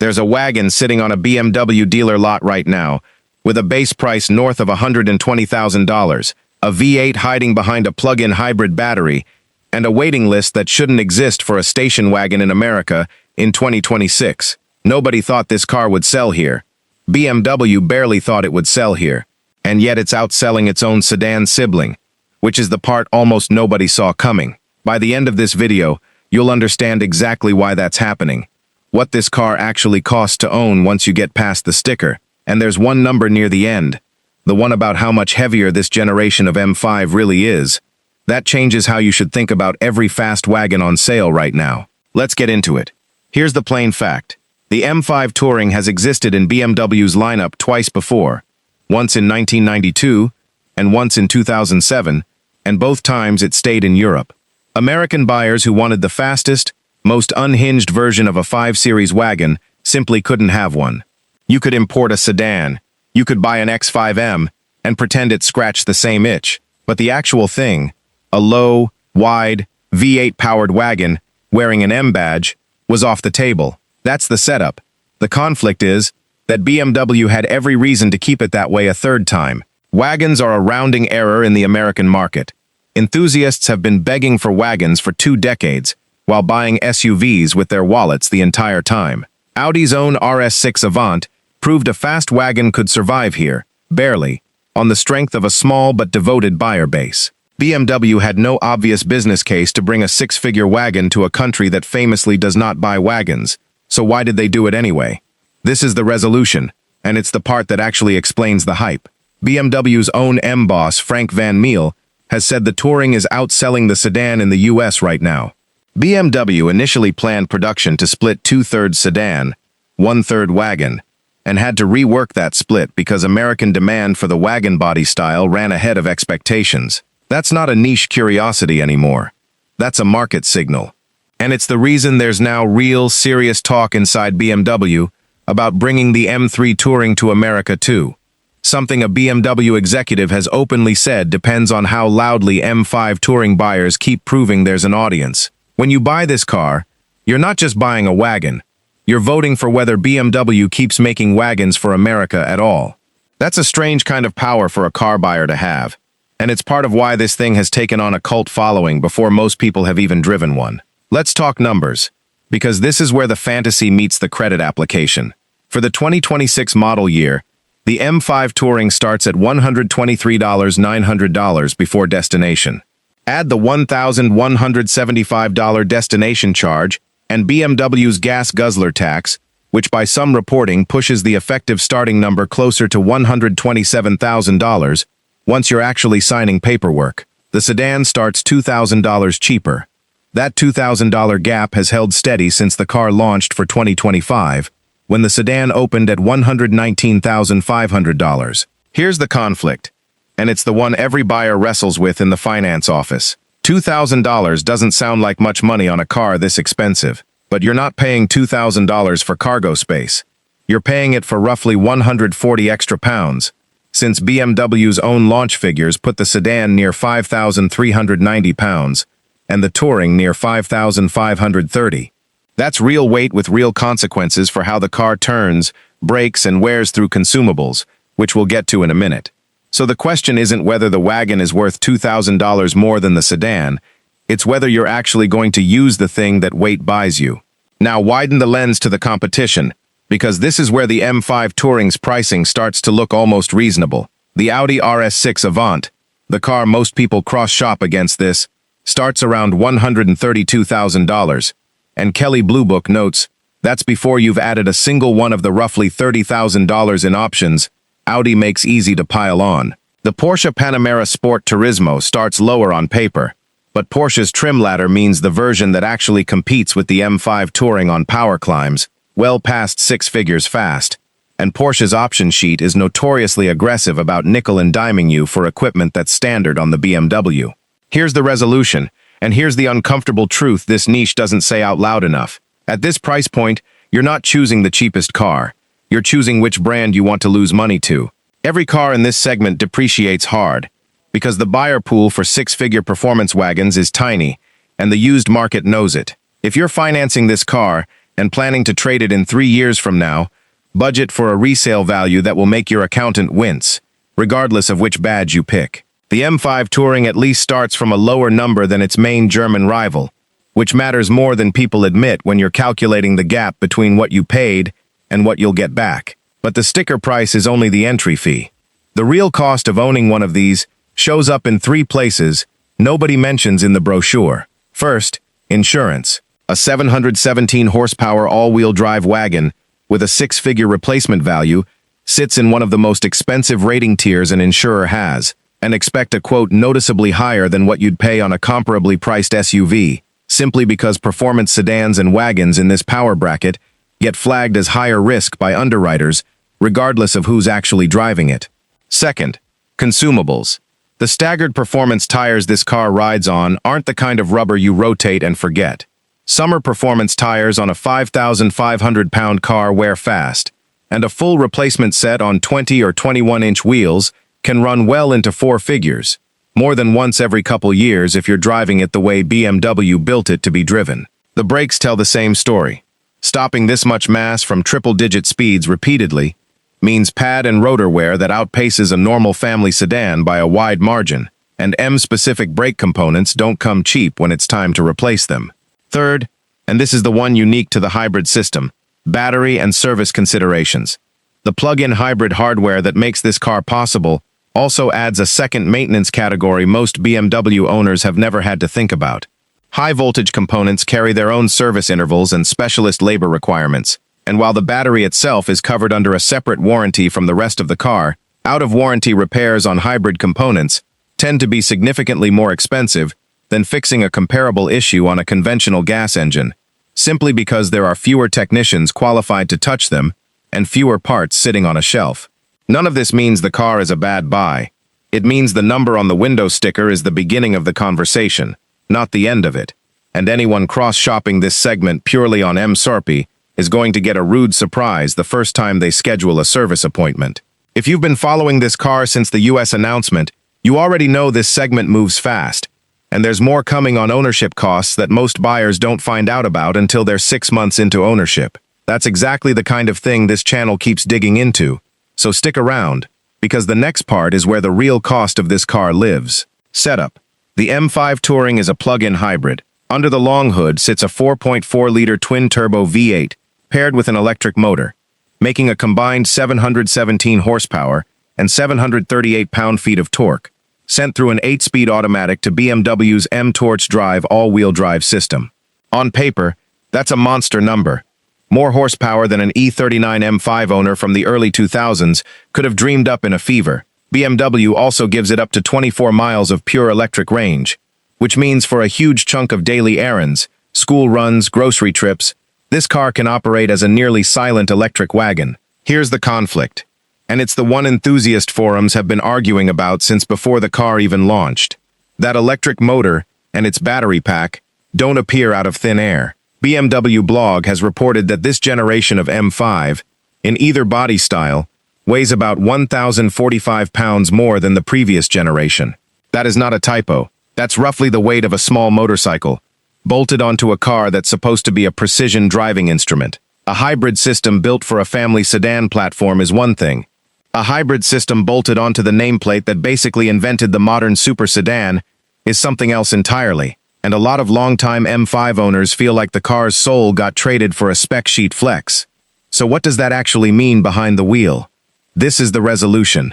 There's a wagon sitting on a BMW dealer lot right now, with a base price north of $120,000, a V8 hiding behind a plug-in hybrid battery, and a waiting list that shouldn't exist for a station wagon in America in 2026. Nobody thought this car would sell here. BMW barely thought it would sell here, and yet it's outselling its own sedan sibling, which is the part almost nobody saw coming. By the end of this video, you'll understand exactly why that's happening, what this car actually costs to own once you get past the sticker, and there's one number near the end, the one about how much heavier this generation of M5 really is. That changes how you should think about every fast wagon on sale right now. Let's get into it. Here's the plain fact. The M5 Touring has existed in BMW's lineup twice before, once in 1992 and once in 2007, and both times it stayed in Europe. American buyers who wanted the fastest, most unhinged version of a 5 Series wagon simply couldn't have one. You could import a sedan, you could buy an X5M, and pretend it scratched the same itch, but the actual thing, a low, wide, V8-powered wagon wearing an M badge, was off the table. That's the setup. The conflict is that BMW had every reason to keep it that way a third time. Wagons are a rounding error in the American market. Enthusiasts have been begging for wagons for 2 decades, while buying SUVs with their wallets the entire time. Audi's own RS6 Avant proved a fast wagon could survive here, barely, on the strength of a small but devoted buyer base. BMW had no obvious business case to bring a 6-figure wagon to a country that famously does not buy wagons, so why did they do it anyway? This is the resolution, and it's the part that actually explains the hype. BMW's own M-boss, Frank Van Meel, has said the Touring is outselling the sedan in the US right now. BMW initially planned production to split 2/3 sedan, 1/3 wagon, and had to rework that split because American demand for the wagon body style ran ahead of expectations. That's not a niche curiosity anymore. That's a market signal. And it's the reason there's now real, serious talk inside BMW about bringing the M3 Touring to America too. Something a BMW executive has openly said depends on how loudly M5 Touring buyers keep proving there's an audience. When you buy this car, you're not just buying a wagon. You're voting for whether BMW keeps making wagons for America at all. That's a strange kind of power for a car buyer to have, and it's part of why this thing has taken on a cult following before most people have even driven one. Let's talk numbers, because this is where the fantasy meets the credit application. For the 2026 model year, the M5 Touring starts at $123,900 before destination. Add the $1,175 destination charge and BMW's gas guzzler tax, which by some reporting pushes the effective starting number closer to $127,000 once you're actually signing paperwork. The sedan starts $2,000 cheaper. That $2,000 gap has held steady since the car launched for 2025, when the sedan opened at $119,500. Here's the conflict, and it's the one every buyer wrestles with in the finance office. $2,000 doesn't sound like much money on a car this expensive, but you're not paying $2,000 for cargo space. You're paying it for roughly 140 extra pounds, since BMW's own launch figures put the sedan near 5,390 pounds and the Touring near 5,530. That's real weight with real consequences for how the car turns, brakes, and wears through consumables, which we'll get to in a minute. So the question isn't whether the wagon is worth $2,000 more than the sedan, it's whether you're actually going to use the thing that weight buys you. Now widen the lens to the competition, because this is where the M5 Touring's pricing starts to look almost reasonable. The Audi RS6 Avant, the car most people cross-shop against this, starts around $132,000, and Kelley Blue Book notes, that's before you've added a single one of the roughly $30,000 in options Audi makes easy to pile on. The Porsche Panamera Sport Turismo starts lower on paper, but Porsche's trim ladder means the version that actually competes with the M5 Touring on power climbs, well past 6 figures fast, and Porsche's option sheet is notoriously aggressive about nickel and diming you for equipment that's standard on the BMW. Here's the resolution, and here's the uncomfortable truth this niche doesn't say out loud enough. At this price point, you're not choosing the cheapest car. You're choosing which brand you want to lose money to. Every car in this segment depreciates hard, because the buyer pool for 6-figure performance wagons is tiny, and the used market knows it. If you're financing this car, and planning to trade it in 3 years from now, budget for a resale value that will make your accountant wince, regardless of which badge you pick. The M5 Touring at least starts from a lower number than its main German rival, which matters more than people admit when you're calculating the gap between what you paid and what you'll get back. But the sticker price is only the entry fee. The real cost of owning one of these shows up in 3 places nobody mentions in the brochure. First, insurance. A 717 horsepower all-wheel drive wagon with a 6-figure replacement value sits in one of the most expensive rating tiers an insurer has, and expect a quote noticeably higher than what you'd pay on a comparably priced SUV, simply because performance sedans and wagons in this power bracket get flagged as higher risk by underwriters, regardless of who's actually driving it. Second, consumables. The staggered performance tires this car rides on aren't the kind of rubber you rotate and forget. Summer performance tires on a 5,500-pound car wear fast, and a full replacement set on 20 or 21-inch wheels can run well into 4 figures, more than once every couple years if you're driving it the way BMW built it to be driven. The brakes tell the same story. Stopping this much mass from triple-digit speeds repeatedly means pad and rotor wear that outpaces a normal family sedan by a wide margin, and M-specific brake components don't come cheap when it's time to replace them. Third, and this is the one unique to the hybrid system, battery and service considerations. The plug-in hybrid hardware that makes this car possible also adds a second maintenance category most BMW owners have never had to think about. High-voltage components carry their own service intervals and specialist labor requirements, and while the battery itself is covered under a separate warranty from the rest of the car, out-of-warranty repairs on hybrid components tend to be significantly more expensive than fixing a comparable issue on a conventional gas engine, simply because there are fewer technicians qualified to touch them and fewer parts sitting on a shelf. None of this means the car is a bad buy. It means the number on the window sticker is the beginning of the conversation, not the end of it, and anyone cross-shopping this segment purely on MSRP is going to get a rude surprise the first time they schedule a service appointment. If you've been following this car since the US announcement, you already know this segment moves fast, and there's more coming on ownership costs that most buyers don't find out about until they're 6 months into ownership. That's exactly the kind of thing this channel keeps digging into, so stick around, because the next part is where the real cost of this car lives. Setup. The M5 Touring is a plug-in hybrid. Under the long hood sits a 4.4-liter twin-turbo V8 paired with an electric motor, making a combined 717 horsepower and 738 pound-feet of torque, sent through an 8-speed automatic to BMW's M-Torch Drive all-wheel drive system. On paper, that's a monster number. More horsepower than an E39 M5 owner from the early 2000s could have dreamed up in a fever. BMW also gives it up to 24 miles of pure electric range, which means for a huge chunk of daily errands, school runs, grocery trips, this car can operate as a nearly silent electric wagon. Here's the conflict, and it's the one enthusiast forums have been arguing about since before the car even launched. That electric motor and its battery pack don't appear out of thin air. BMW Blog has reported that this generation of M5, in either body style, weighs about 1,045 pounds more than the previous generation. That is not a typo. That's roughly the weight of a small motorcycle, bolted onto a car that's supposed to be a precision driving instrument. A hybrid system built for a family sedan platform is one thing. A hybrid system bolted onto the nameplate that basically invented the modern super sedan is something else entirely. And a lot of longtime M5 owners feel like the car's soul got traded for a spec sheet flex. So what does that actually mean behind the wheel? This is the resolution.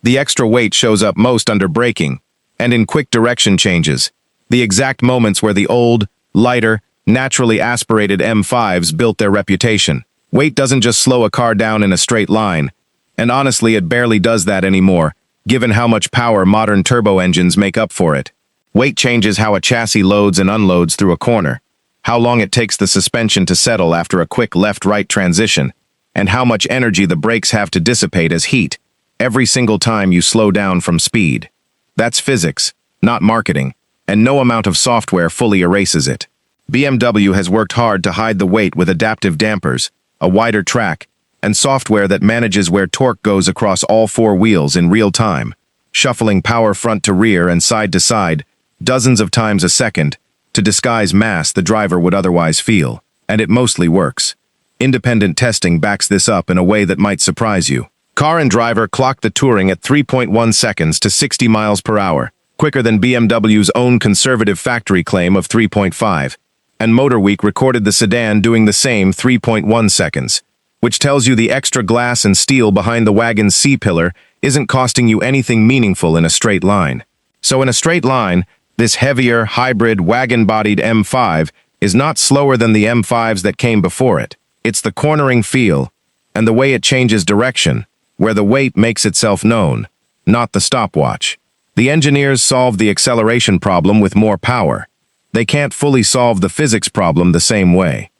The extra weight shows up most under braking and in quick direction changes, the exact moments where the old, lighter, naturally aspirated M5s built their reputation. Weight doesn't just slow a car down in a straight line, and honestly it barely does that anymore, given how much power modern turbo engines make up for it. Weight changes how a chassis loads and unloads through a corner, how long it takes the suspension to settle after a quick left-right transition, and how much energy the brakes have to dissipate as heat every single time you slow down from speed. That's physics, not marketing, and no amount of software fully erases it. BMW has worked hard to hide the weight with adaptive dampers, a wider track, and software that manages where torque goes across all 4 wheels in real time, shuffling power front to rear and side to side dozens of times a second to disguise mass the driver would otherwise feel. and it mostly works. Independent testing backs this up in a way that might surprise you. Car and driver clocked the Touring at 3.1 seconds to 60 miles per hour, quicker than BMW's own conservative factory claim of 3.5, and Motor Week recorded the sedan doing the same 3.1 seconds, which tells you the extra glass and steel behind the wagon's C-pillar isn't costing you anything meaningful in a straight line. So in a straight line, this heavier, hybrid, wagon-bodied M5 is not slower than the M5s that came before it. It's the cornering feel, and the way it changes direction, where the weight makes itself known, not the stopwatch. The engineers solved the acceleration problem with more power. They can't fully solve the physics problem the same way.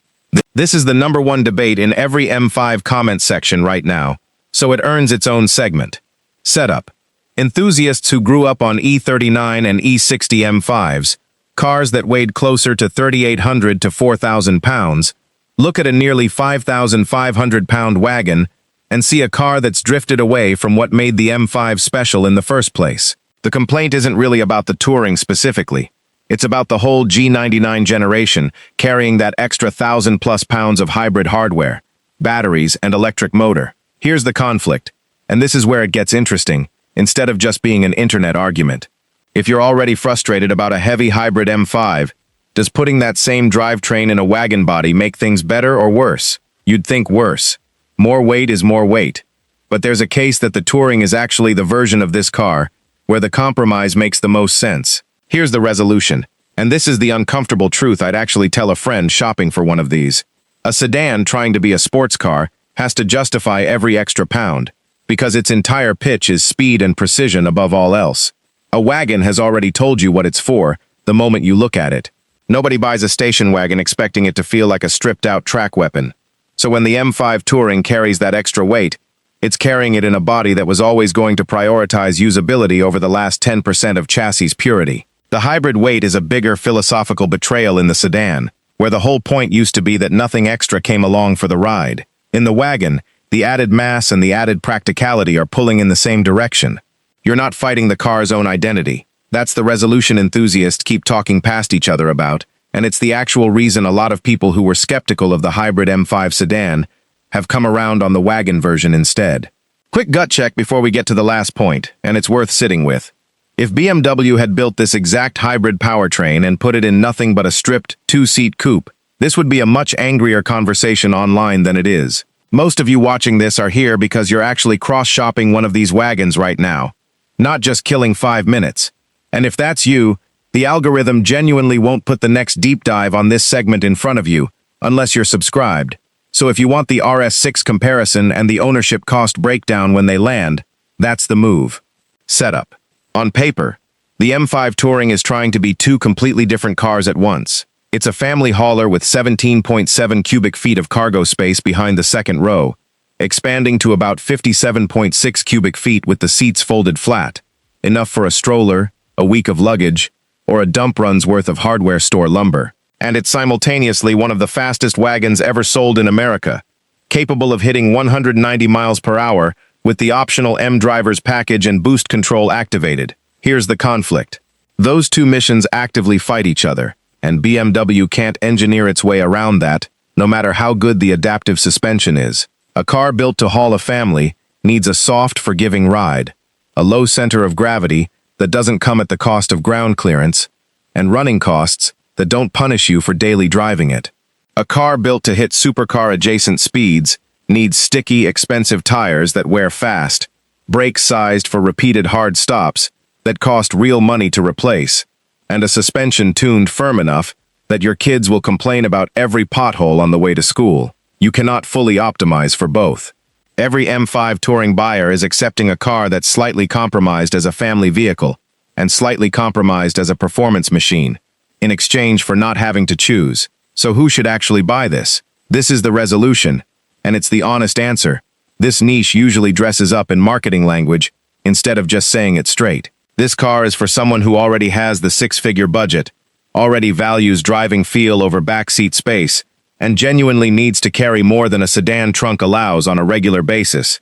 This is the '1 debate in every M5 comment section right now, so it earns its own segment. Setup. Enthusiasts who grew up on E39 and E60 M5s, cars that weighed closer to 3,800 to 4,000 pounds, look at a nearly 5,500-pound wagon and see a car that's drifted away from what made the M5 special in the first place. The complaint isn't really about the Touring specifically. It's about the whole G99 generation carrying that extra 1,000+ pounds of hybrid hardware, batteries, and electric motor. Here's the conflict, and this is where it gets interesting, instead of just being an internet argument. If you're already frustrated about a heavy hybrid M5, does putting that same drivetrain in a wagon body make things better or worse? You'd think worse. More weight is more weight. But there's a case that the Touring is actually the version of this car where the compromise makes the most sense. Here's the resolution, and this is the uncomfortable truth I'd actually tell a friend shopping for one of these. A sedan trying to be a sports car has to justify every extra pound, because its entire pitch is speed and precision above all else. A wagon has already told you what it's for the moment you look at it. Nobody buys a station wagon expecting it to feel like a stripped-out track weapon. So when the M5 Touring carries that extra weight, it's carrying it in a body that was always going to prioritize usability over the last 10% of chassis purity. The hybrid weight is a bigger philosophical betrayal in the sedan, where the whole point used to be that nothing extra came along for the ride. In the wagon, the added mass and the added practicality are pulling in the same direction. You're not fighting the car's own identity. That's the resolution enthusiasts keep talking past each other about, and it's the actual reason a lot of people who were skeptical of the hybrid M5 sedan have come around on the wagon version instead. Quick gut check before we get to the last point, and it's worth sitting with. If BMW had built this exact hybrid powertrain and put it in nothing but a stripped, two-seat coupe, this would be a much angrier conversation online than it is. Most of you watching this are here because you're actually cross-shopping one of these wagons right now, not just killing 5 minutes. And if that's you, the algorithm genuinely won't put the next deep dive on this segment in front of you, unless you're subscribed. So if you want the RS6 comparison and the ownership cost breakdown when they land, that's the move. Setup. On paper, the M5 Touring is trying to be two completely different cars at once. It's a family hauler with 17.7 cubic feet of cargo space behind the second row, expanding to about 57.6 cubic feet with the seats folded flat, enough for a stroller, a week of luggage, or a dump run's worth of hardware store lumber. And it's simultaneously one of the fastest wagons ever sold in America, capable of hitting 190 miles per hour with the optional M-Drivers package and boost control activated. Here's the conflict. Those two missions actively fight each other, and BMW can't engineer its way around that, no matter how good the adaptive suspension is. A car built to haul a family needs a soft, forgiving ride, a low center of gravity that doesn't come at the cost of ground clearance, and running costs that don't punish you for daily driving it. A car built to hit supercar-adjacent speeds needs sticky, expensive tires that wear fast, brakes sized for repeated hard stops that cost real money to replace, and a suspension tuned firm enough that your kids will complain about every pothole on the way to school. You cannot fully optimize for both. Every M5 Touring buyer is accepting a car that's slightly compromised as a family vehicle and slightly compromised as a performance machine, in exchange for not having to choose. So who should actually buy this? This is the resolution, and it's the honest answer. This niche usually dresses up in marketing language instead of just saying it straight. This car is for someone who already has the six-figure budget, already values driving feel over backseat space, and genuinely needs to carry more than a sedan trunk allows on a regular basis.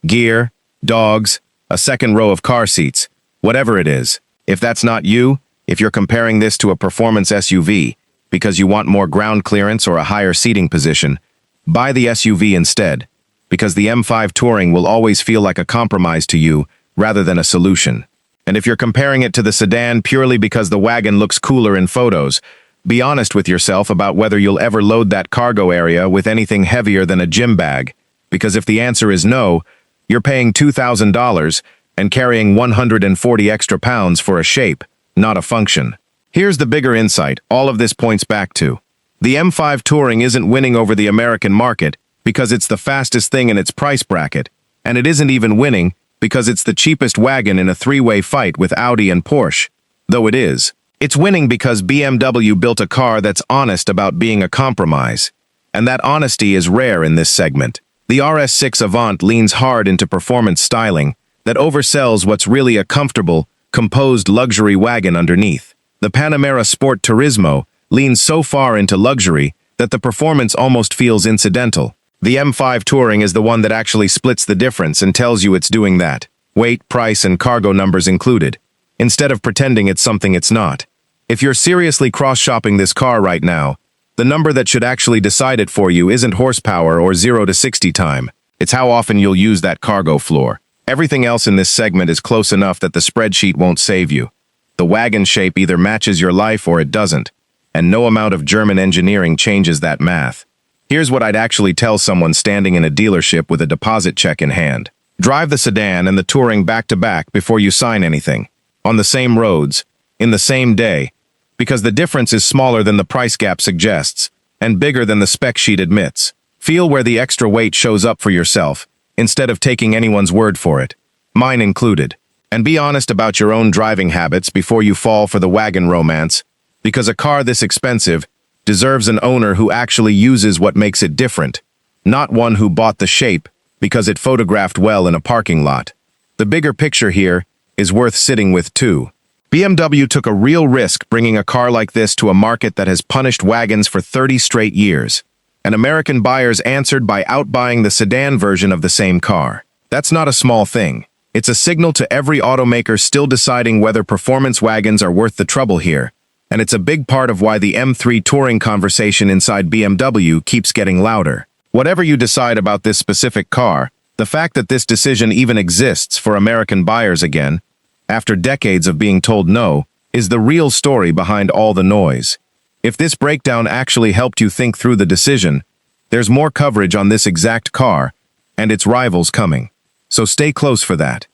Gear, dogs, a second row of car seats, whatever it is. If that's not you, if you're comparing this to a performance SUV, because you want more ground clearance or a higher seating position, buy the SUV instead, because the M5 Touring will always feel like a compromise to you rather than a solution. And if you're comparing it to the sedan purely because the wagon looks cooler in photos, be honest with yourself about whether you'll ever load that cargo area with anything heavier than a gym bag, because if the answer is no, you're paying $2,000 and carrying 140 extra pounds for a shape, not a function. Here's the bigger insight all of this points back to. The M5 Touring isn't winning over the American market because it's the fastest thing in its price bracket, and it isn't even winning because it's the cheapest wagon in a three-way fight with Audi and Porsche, though it is. It's winning because BMW built a car that's honest about being a compromise, and that honesty is rare in this segment. The RS6 Avant leans hard into performance styling that oversells what's really a comfortable, composed luxury wagon underneath. The Panamera Sport Turismo leans so far into luxury that the performance almost feels incidental. The M5 Touring is the one that actually splits the difference and tells you it's doing that. Weight, price, and cargo numbers included, instead of pretending it's something it's not. If you're seriously cross-shopping this car right now, the number that should actually decide it for you isn't horsepower or 0 to 60 time. It's how often you'll use that cargo floor. Everything else in this segment is close enough that the spreadsheet won't save you. The wagon shape either matches your life or it doesn't, and no amount of German engineering changes that math. Here's what I'd actually tell someone standing in a dealership with a deposit check in hand. Drive the sedan and the Touring back-to-back before you sign anything, on the same roads, in the same day, because the difference is smaller than the price gap suggests, and bigger than the spec sheet admits. Feel where the extra weight shows up for yourself, instead of taking anyone's word for it, mine included. And be honest about your own driving habits before you fall for the wagon romance, because a car this expensive deserves an owner who actually uses what makes it different, not one who bought the shape because it photographed well in a parking lot. The bigger picture here is worth sitting with too. BMW took a real risk bringing a car like this to a market that has punished wagons for 30 straight years, and American buyers answered by outbuying the sedan version of the same car. That's not a small thing. It's a signal to every automaker still deciding whether performance wagons are worth the trouble here, and it's a big part of why the M3 Touring conversation inside BMW keeps getting louder. Whatever you decide about this specific car, the fact that this decision even exists for American buyers again, after decades of being told no, is the real story behind all the noise. If this breakdown actually helped you think through the decision, there's more coverage on this exact car and its rivals coming. So stay close for that.